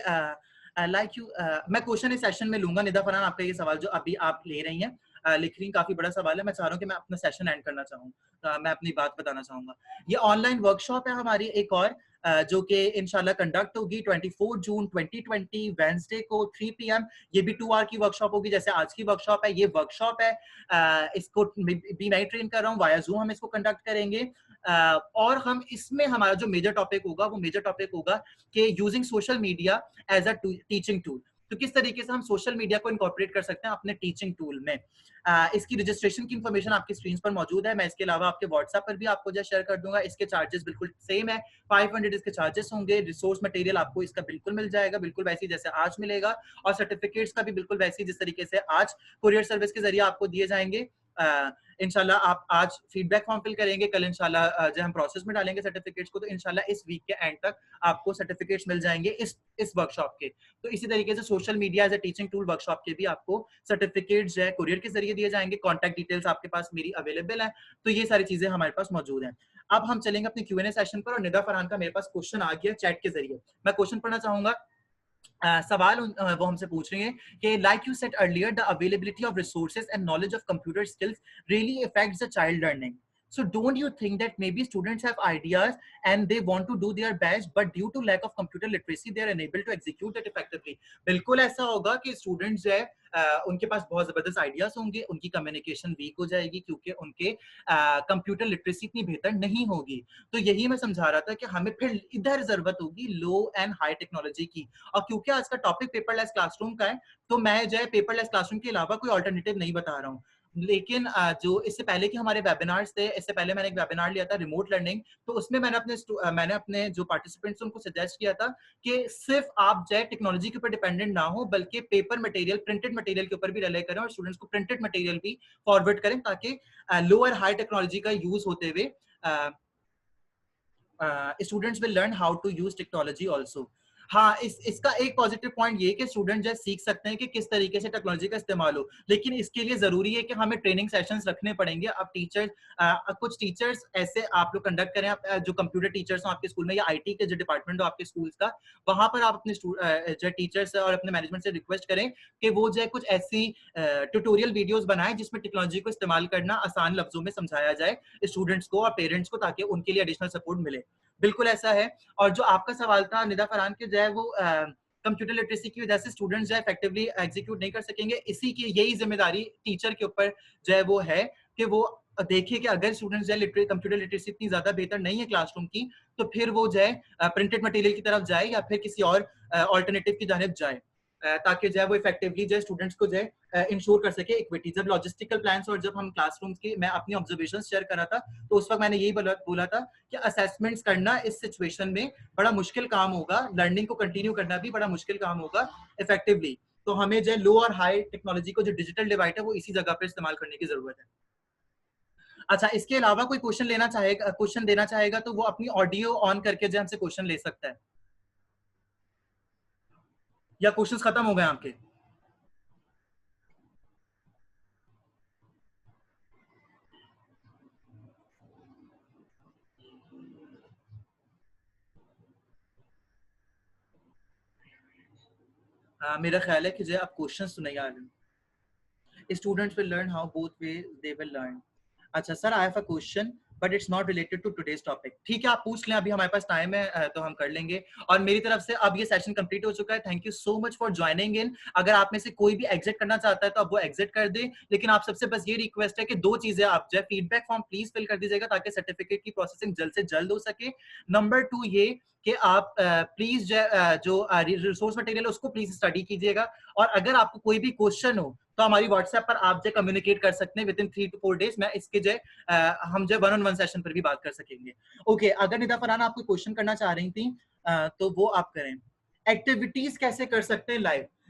लाइक यू, मैं क्वेश्चन इस सेशन में लूंगा। निदा फरहान, आपका ये सवाल जो अभी आप ले रही हैं, लिख रही, काफी बड़ा सवाल है। मैं चाह रहा हूँ कि मैं अपना सेशन एंड करना चाहूँ, मैं अपनी बात बताना चाहूंगा। ये ऑनलाइन वर्कशॉप है हमारी एक और, जो कि इंशाल्लाह कंडक्ट होगी 24 जून 2020 वेंसडे को 3 PM। ये भी 2 आवर की वर्कशॉप होगी, जैसे आज की वर्कशॉप है। ये वर्कशॉप है, इसको भी मैं ट्रेन कर रहा हूँ, वाया जूम हम इसको कंडक्ट करेंगे। और हम इसमें हमारा जो मेजर टॉपिक होगा वो मेजर टॉपिक होगा कि using social media as a teaching tool. तो किस तरीके से हम सोशल मीडिया को इनकॉर्पोरेट कर सकते हैं अपने टीचिंग टूल में। इसकी रजिस्ट्रेशन की इंफॉर्मेशन आपकी स्क्रीन पर मौजूद है। मैं इसके अलावा आपके व्हाट्सएप पर भी आपको जो शेयर कर दूंगा। इसके चार्जेस बिल्कुल सेम है, 500 इसके चार्जेस होंगे। रिसोर्स मटेरियल आपको इसका बिल्कुल मिल जाएगा, बिल्कुल वैसे जैसे आज मिलेगा, और सर्टिफिकेट्स का भी बिल्कुल वैसे जिस तरीके से आज कुरियर सर्विस के जरिए आपको दिए जाएंगे, इंशाल्लाह आप आज फीडबैक फॉर्म फिल करेंगे, कल इंशाल्लाह जब हम प्रोसेस में डालेंगे सर्टिफिकेट्स को, तो इंशाल्लाह इस वीक के एंड तक आपको सर्टिफिकेट्स मिल जाएंगे इस वर्कशॉप के। तो इसी तरीके से social media as a teaching tool workshop के भी आपको सर्टिफिकेट्स जो है कुरियर के जरिए दिए जाएंगे। कॉन्टैक्ट डिटेल्स आपके पास मेरी अवेलेबल है, तो ये सारी चीजें हमारे पास मौजूद हैं। अब हम चलेंगे अपने Q&A सेशन पर, और निदा फरहान का मेरे पास क्वेश्चन आ गया चैट के जरिए। मैं क्वेश्चन पढ़ना चाहूंगा। सवाल वो हमसे पूछ रही हैं कि like you said earlier, the availability of resources and knowledge of computer skills really affects the child learning. So don't you think that maybe students have ideas and they want to do their best, but due to lack of computer literacy, they are unable to execute it effectively? बिल्कुल ऐसा होगा कि स्टूडेंट्स जो है उनके पास बहुत जबरदस्त आइडियाज होंगे, उनकी कम्युनिकेशन वीक हो जाएगी क्योंकि उनके कंप्यूटर लिटरेसी इतनी बेहतर नहीं होगी। तो यही मैं समझा रहा था कि हमें फिर इधर जरूरत होगी लो एंड हाई टेक्नोलॉजी की। और क्योंकि आज का टॉपिक पेपरलेस क्लासरूम का है, तो मैं जो है पेपरलेस क्लासरूम के अलावा कोई ऑल्टरनेटिव नहीं बता रहा हूँ। लेकिन जो इससे पहले के हमारे वेबिनार्स थे, इससे पहले मैंने एक वेबिनार लिया था रिमोट लर्निंग, तो उसमें मैंने अपने जो पार्टिसिपेंट्स उनको सजेस्ट किया था कि सिर्फ आप जो है टेक्नोलॉजी के ऊपर डिपेंडेंट ना हो, बल्कि पेपर मटेरियल, प्रिंटेड मटेरियल के ऊपर भी रिलाई करें और स्टूडेंट्स को प्रिंटेड मटेरियल भी फॉरवर्ड करें, ताकि लोअर हाई टेक्नोलॉजी का यूज होते हुए students will learn how to use technology also. हाँ, इसका एक पॉजिटिव पॉइंट ये कि स्टूडेंट जो सीख सकते हैं कि किस तरीके से टेक्नोलॉजी का इस्तेमाल हो, लेकिन इसके लिए जरूरी है कि हमें ट्रेनिंग सेशंस रखने पड़ेंगे। अब कुछ टीचर्स ऐसे आप लोग कंडक्ट करें, जो कंप्यूटर टीचर्स हो आपके स्कूल में या आईटी के जो डिपार्टमेंट हो आपके स्कूल्स का, वहां पर आप अपने जो टीचर्स और अपने मैनेजमेंट से रिक्वेस्ट करें कि वो जो है कुछ ऐसी ट्यूटोरियल वीडियोस बनाएं जिसमें टेक्नोलॉजी को इस्तेमाल करना आसान लफ्जों में समझाया जाए स्टूडेंट्स को और पेरेंट्स को, ताकि उनके लिए एडिशनल सपोर्ट मिले। बिल्कुल ऐसा है। और जो आपका सवाल था निदा फरहान के, जो है वो कंप्यूटर लिटरेसी की वजह से स्टूडेंट्स जो है इफेक्टिवली एग्जीक्यूट नहीं कर सकेंगे, इसी की यही जिम्मेदारी टीचर के ऊपर जो है वो है कि वो देखे कि अगर स्टूडेंट्स जो है कंप्यूटर लिटरेसी इतनी ज्यादा बेहतर नहीं है क्लासरूम की, तो फिर वो जो है प्रिंटेड मटेरियल की तरफ जाए या फिर किसी और ऑल्टरनेटिव की जानिब जाए, ताकि जो है वो इफेक्टिवली जो है स्टूडेंट्स को जो है इंश्योर कर सके इक्विटी। जब लॉजिस्टिकल प्लान्स और जब हम क्लासरूम्स की मैं अपनी ऑब्जर्वेशंस शेयर कर रहा था, तो उस वक्त मैंने यही बोला था कि असेसमेंट्स करना इस सिचुएशन में बड़ा मुश्किल काम होगा, लर्निंग को कंटिन्यू करना भी बड़ा मुश्किल काम होगा इफेक्टिवली। तो हमें जो है लो और हाई टेक्नोलॉजी को जो डिजिटल डिवाइड है वो इसी जगह पर इस्तेमाल करने की जरूरत है। अच्छा, इसके अलावा कोई क्वेश्चन देना चाहेगा तो वो अपनी ऑडियो ऑन करके जो हमसे क्वेश्चन ले सकता है, या क्वेश्चंस खत्म हो गए आपके? मेरा ख्याल है कि जो आप क्वेश्चन तो नहीं आ रहे। Students will learn how both way they will learn. अच्छा sir, I have a question but it's not related to today's topic. ठीक है, आप पूछ लें, अभी हमारे पास टाइम है तो हम कर लेंगे। और मेरी तरफ से अब ये सेशन कंप्लीट हो चुका है। Thank you so much for joining इन। अगर आप में से कोई भी एग्जिट करना चाहता है तो आप वो एग्जिट कर दे, लेकिन आप सबसे बस ये रिक्वेस्ट है कि दो चीजें आप जो है फीडबैक फॉर्म प्लीज फिल कर दीजिएगा ताकि सर्टिफिकेट की प्रोसेसिंग जल्द से जल्द हो सके। नंबर 2 ये कि आप प्लीज जो रिसोर्स मटेरियल है उसको प्लीज स्टडी कीजिएगा, और अगर आपको कोई भी क्वेश्चन हो तो हमारी व्हाट्सएप पर आप जो कम्युनिकेट कर सकते हैं विद इन 3 to 4 days। मैं इसके जो हम जो 1-on-1 सेशन पर भी बात कर सकेंगे। ओके, अगर निदा फरहान आप कोई क्वेश्चन करना चाह रही थी तो वो आप करें। एक्टिविटीज कैसे कर सकते हैं?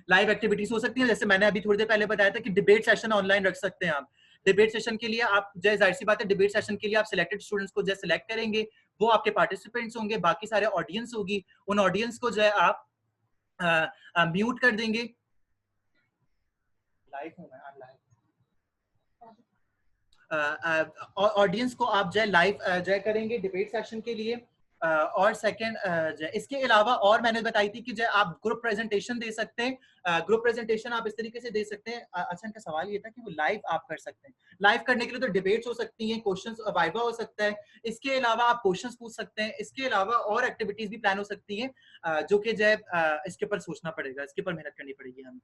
लाइव एक्टिविटीज हो सकती है, जैसे मैंने अभी थोड़ी देर पहले बताया था कि डिबेट सेशन ऑनलाइन रख सकते हैं आप। डिबेट सेशन के लिए आप जो जाहिर सी बात है, डिबेट सेशन के लिए आप सिलेक्टेड स्टूडेंट्स को जो सिलेक्ट करेंगे, वो आपके पार्टिसिपेंट्स होंगे, बाकी सारे ऑडियंस होगी, उन ऑडियंस को जो है आप म्यूट कर देंगे। ऑडियंस को आप जो है लाइव जो है करेंगे डिबेट सेशन के लिए। और सेकंड जो है इसके अलावा और मैंने बताई थी कि जो आप ग्रुप प्रेजेंटेशन दे सकते हैं। ग्रुप प्रेजेंटेशन आप इस तरीके से दे सकते हैं। अच्छा, इनका सवाल ये था कि वो लाइव आप कर सकते हैं। लाइव करने के लिए तो डिबेट्स हो सकती हैं, क्वेश्चंस वाइवा हो सकता है, इसके अलावा आप क्वेश्चंस पूछ सकते हैं, इसके अलावा और एक्टिविटीज भी प्लान हो सकती हैं जो कि जो है इसके ऊपर सोचना पड़ेगा, इसके ऊपर मेहनत करनी पड़ेगी हमें।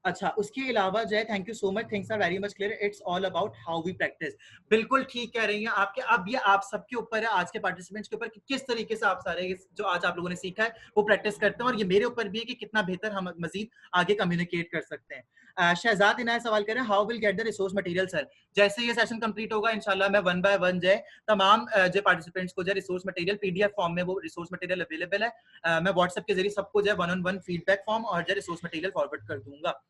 अच्छा, उसके अलावा जो है thank you so much, things are very much clear, it's all about how we practice. बिल्कुल ठीक कह रही हैं आपके। अब ये आप सबके ऊपर है, आज के पार्टिसिपेंट्स के ऊपर, कि किस तरीके से आप सारे जो आज आप लोगों ने सीखा है वो प्रैक्टिस करते हैं, और ये मेरे ऊपर भी है कि कितना बेहतर हम मजीद आगे कम्युनिकेट कर सकते हैं। शहजाद इनायत सवाल कर रहे हैं, how will get the resource material sir? जैसे ये सेशन कंप्लीट होगा इंशाल्लाह मैं 1 by 1 जो है तमाम जो पार्टिसिपेंट्स को जो रिसोर्स मटेरियल पीडीएफ फॉर्म में वो रिसोर्स मटेरियल अवेलेबल है। मैं व्हाट्सएप के जरिए सबको जो है 1-on-1 फीडबैक फॉर्म और जो रिसोर्स मटेरियल फॉरवर्ड कर दूंगा।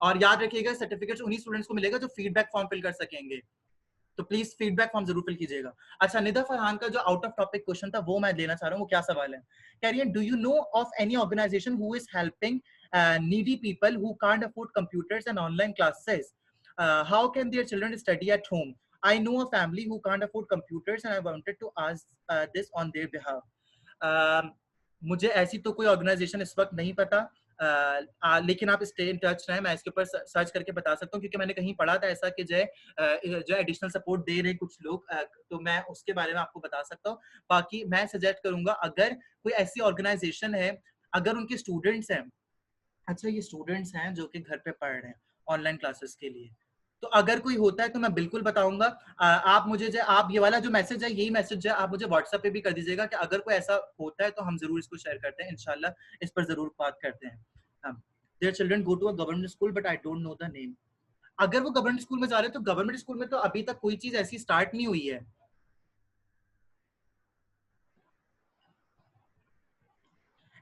और याद रखिएगा सर्टिफिकेट्स उन्हीं स्टूडेंट्स को मिलेगा जो फीडबैक फॉर्म फिल कर सकेंगे, तो प्लीज फीडबैक फॉर्म जरूर फिल कीजिएगा। अच्छा, निदा फरहान का जो आउट ऑफ टॉपिक क्वेश्चन था वो मैं लेना चाह रहा हूँ। वो क्या सवाल है, कह रही है do you know of any organization who is helping needy people who can't afford computers and online classes, how can their children study at home? I know a family who can't afford computers and I wanted to ask this on their behalf. मुझे ऐसी तो कोई ऑर्गेनाइजेशन इस वक्त नहीं पता, लेकिन आप स्टे इन टच रहें, मैं इसके ऊपर सर्च करके बता सकता हूँ, क्योंकि मैंने कहीं पढ़ा था ऐसा कि जो एडिशनल सपोर्ट दे रहे हैं कुछ लोग, तो मैं उसके बारे में आपको बता सकता हूँ। बाकी मैं सजेस्ट करूंगा अगर कोई ऐसी ऑर्गेनाइजेशन है, अगर उनके स्टूडेंट्स हैं, अच्छा ये स्टूडेंट्स हैं जो कि घर पे पढ़ रहे हैं ऑनलाइन क्लासेस के लिए, तो अगर कोई होता है तो मैं बिल्कुल बताऊंगा। आप मुझे जो आप ये वाला जो मैसेज है, यही मैसेज है, आप मुझे व्हाट्सएप पे भी कर दीजिएगा कि अगर कोई ऐसा होता है तो हम जरूर इसको शेयर करते हैं, इंशाल्लाह इस पर जरूर बात करते हैं। Their children go to a government school but I don't know the name. अगर वो गवर्नमेंट स्कूल में जा रहे हैं तो गवर्नमेंट स्कूल में तो अभी तक कोई चीज ऐसी स्टार्ट नहीं हुई है।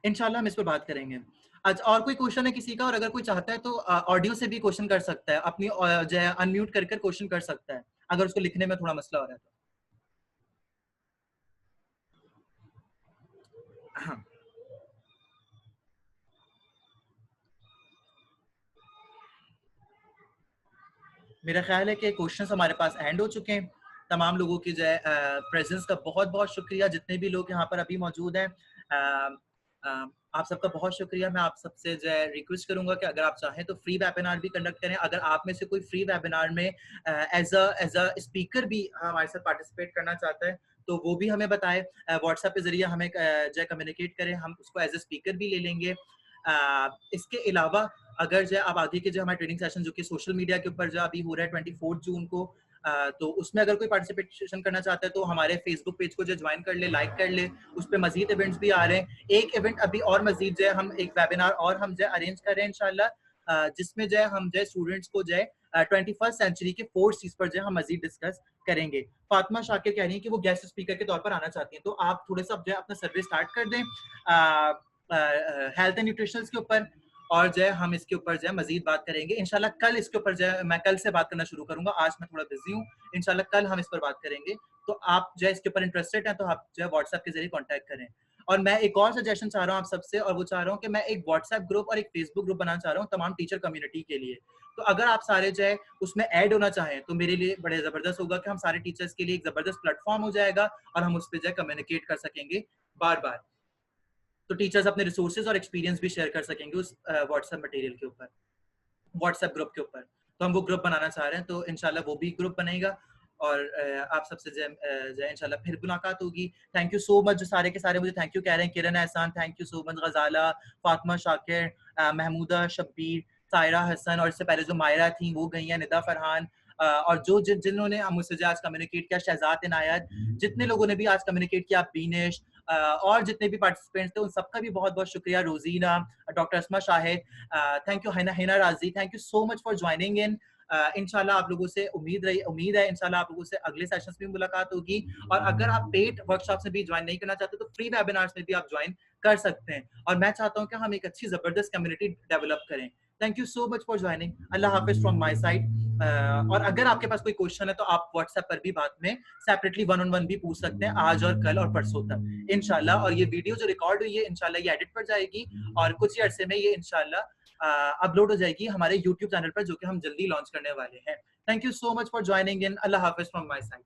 इंशाल्लाह हम इस पर बात करेंगे। अच्छा, और कोई क्वेश्चन है किसी का? और अगर कोई चाहता है तो ऑडियो से भी क्वेश्चन कर सकता है, अपनी जो है अनम्यूट कर क्वेश्चन कर सकता है, अगर उसको लिखने में थोड़ा मसला हो रहा है तो। हाँ, मेरा ख्याल है कि क्वेश्चंस हमारे पास एंड हो चुके हैं। तमाम लोगों की जो है प्रेजेंस का बहुत बहुत शुक्रिया, जितने भी लोग यहाँ पर अभी मौजूद हैं, आप सबका बहुत शुक्रिया। मैं आप सबसे जो है रिक्वेस्ट करूंगा कि अगर आप चाहें तो फ्री वेबिनार भी कंडक्ट करें। अगर आप में से कोई फ्री वेबिनार में एज अ स्पीकर भी हमारे साथ पार्टिसिपेट करना चाहता है तो वो भी हमें बताएं, व्हाट्सएप के जरिए हमें जो है कम्युनिकेट करें, हम उसको एज अ स्पीकर भी ले लेंगे। इसके अलावा अगर जो आप आगे के जो हमारे ट्रेनिंग सेशन जो कि सोशल मीडिया के ऊपर जो अभी हो रहा है 24 जून को, तो उसमें अगर कोई पार्टिसिपेशन करना चाहता है तो हमारे फेसबुक पेज को जो ज्वाइन कर ले, लाइक कर ले, उस पर मजीद इवेंट्स भी आ रहे हैं। एक इवेंट अभी और मजीद जो है हम एक वेबिनार और हम जो है अरेंज कर रहे हैं इंशाल्लाह, जिसमें जो है हम जो है स्टूडेंट्स को जो है 21st सेंचुरी के 4 चीज पर जो है हम मजीद डिस्कस करेंगे। फातिमा शाकिर कह रही है कि वो गेस्ट स्पीकर के तौर पर आना चाहती हैं, तो आप थोड़ा सा जो है अपना सर्वे स्टार्ट कर दें हेल्थ एंड न्यूट्रिशन के ऊपर, और जो है हम इसके ऊपर जो है मजीद बात करेंगे इंशाल्लाह। कल इसके ऊपर जो है मैं कल से बात करना शुरू करूंगा, आज मैं थोड़ा बिजी हूँ, इंशाल्लाह कल हम इस पर बात करेंगे। तो आप जो है इसके ऊपर इंटरेस्टेड हैं तो आप जो है व्हाट्सएप के जरिए कांटेक्ट करें। और मैं एक और सजेशन चाह रहा हूँ आप सबसे, और वो चाह रहा हूँ कि मैं एक व्हाट्सएप ग्रुप और एक फेसबुक ग्रुप बनाना चाह रहा हूँ तमाम टीचर कम्युनिटी के लिए। तो अगर आप सारे जो है उसमें ऐड होना चाहें तो मेरे लिए बड़े जबरदस्त होगा कि हम सारे टीचर्स के लिए एक जबरदस्त प्लेटफॉर्म हो जाएगा और हम उस पर जो है कम्युनिकेट कर सकेंगे बार बार। तो टीचर्स अपने रिसोर्सेज और एक्सपीरियंस भी शेयर कर सकेंगे उस व्हाट्सएप मटेरियल के ऊपर, व्हाट्सएप ग्रुप के ऊपर। तो हम वो ग्रुप बनाना चाह रहे हैं, तो इंशाल्लाह वो भी ग्रुप बनेगा और आप सबसे जो है इंशाल्लाह फिर मुलाकात होगी। थैंक यू सो मच जो सारे के सारे मुझे थैंक यू कह रहे हैं। किरण एहसान थैंक यू सो मच, गजाला, फातिमा शाकिर, महमूदा शब्बीर, सायरा हसन, और इससे पहले जो मायरा थी वो गई हैं, निदा फरहान, और जो जिन्होंने मुझसे आज कम्युनिकेट किया, शहजाद इनायत, जितने लोगों ने भी आज कम्युनिकेट किया, बीनेश, और जितने भी पार्टिसिपेंट्स थे उन सबका भी बहुत बहुत शुक्रिया। Rozina, doctor Asma Shahid, thank you, Hina Raji, thank you so much for joining in. इंशाल्लाह आप लोगों से उम्मीद है इंशाल्लाह आप लोगों से अगले सेशंस में मुलाकात होगी। और अगर आप पेड वर्कशॉप में भी ज्वाइन नहीं करना चाहते तो फ्री वेबिनार्स में भी आप ज्वाइन कर सकते हैं। और मैं चाहता हूं कि हम एक अच्छी जबरदस्त कम्युनिटी डेवलप करें। Thank you so much for joining. Allah Hafiz from my side. और अगर आपके पास कोई क्वेश्चन है तो आप व्हाट्सएप पर भी बाद में सेपरेटली वन ऑन वन भी पूछ सकते हैं, आज और कल और परसों तक इंशाल्लाह। और ये वीडियो जो रिकॉर्ड हुई है इंशाल्लाह ये एडिट पर जाएगी और कुछ ही अरसे में ये इंशाल्लाह अपलोड हो जाएगी हमारे यूट्यूब चैनल पर, जो कि हम जल्दी लॉन्च करने वाले हैं। Thank you so much for joining in. Allah Hafiz from my side.